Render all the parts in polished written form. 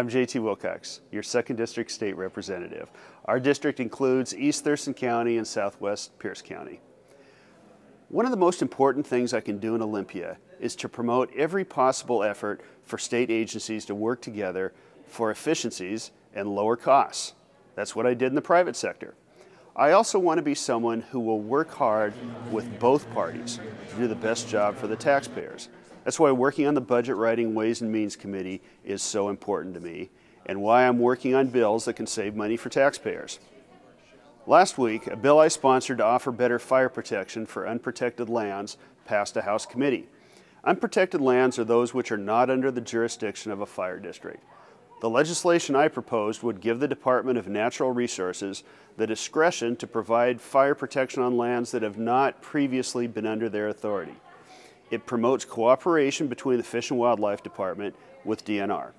I'm JT Wilcox, your 2nd District State Representative. Our district includes East Thurston County and Southwest Pierce County. One of the most important things I can do in Olympia is to promote every possible effort for state agencies to work together for efficiencies and lower costs. That's what I did in the private sector. I also want to be someone who will work hard with both parties to do the best job for the taxpayers. That's why working on the Budget Writing Ways and Means Committee is so important to me, and why I'm working on bills that can save money for taxpayers. Last week, a bill I sponsored to offer better fire protection for unprotected lands passed a House committee. Unprotected lands are those which are not under the jurisdiction of a fire district. The legislation I proposed would give the Department of Natural Resources the discretion to provide fire protection on lands that have not previously been under their authority. It promotes cooperation between the Fish and Wildlife Department with DNR.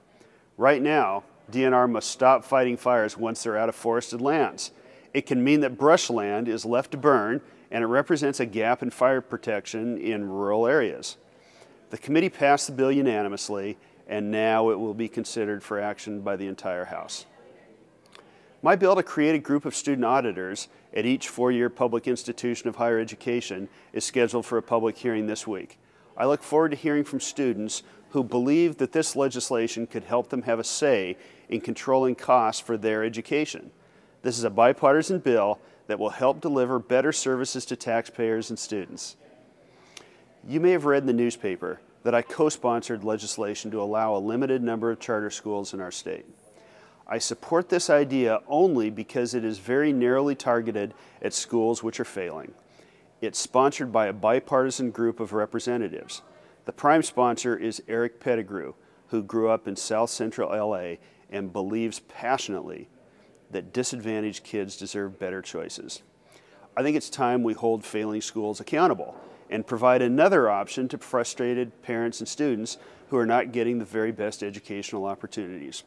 Right now, DNR must stop fighting fires once they're out of forested lands. It can mean that brushland is left to burn, and it represents a gap in fire protection in rural areas. The committee passed the bill unanimously, and now it will be considered for action by the entire House. My bill to create a group of student auditors at each 4-year public institution of higher education is scheduled for a public hearing this week. I look forward to hearing from students who believe that this legislation could help them have a say in controlling costs for their education. This is a bipartisan bill that will help deliver better services to taxpayers and students. You may have read in the newspaper that I co-sponsored legislation to allow a limited number of charter schools in our state. I support this idea only because it is very narrowly targeted at schools which are failing. It's sponsored by a bipartisan group of representatives. The prime sponsor is Eric Pettigrew, who grew up in South Central LA and believes passionately that disadvantaged kids deserve better choices. I think it's time we hold failing schools accountable and provide another option to frustrated parents and students who are not getting the very best educational opportunities.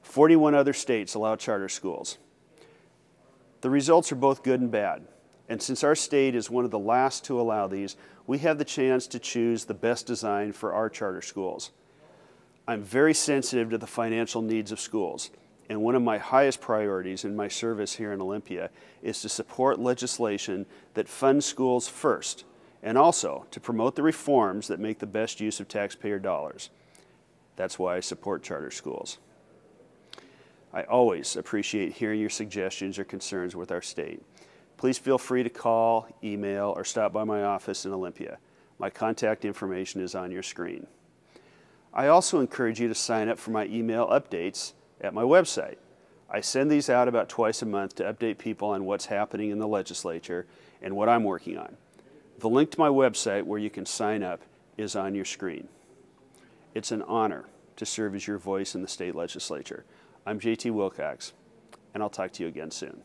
41 other states allow charter schools. The results are both good and bad, and since our state is one of the last to allow these, we have the chance to choose the best design for our charter schools. I'm very sensitive to the financial needs of schools, and one of my highest priorities in my service here in Olympia is to support legislation that funds schools first, and also to promote the reforms that make the best use of taxpayer dollars. That's why I support charter schools. I always appreciate hearing your suggestions or concerns with our state. Please feel free to call, email, or stop by my office in Olympia. My contact information is on your screen. I also encourage you to sign up for my email updates at my website. I send these out about twice a month to update people on what's happening in the legislature and what I'm working on. The link to my website where you can sign up is on your screen. It's an honor to serve as your voice in the state legislature. I'm JT Wilcox, and I'll talk to you again soon.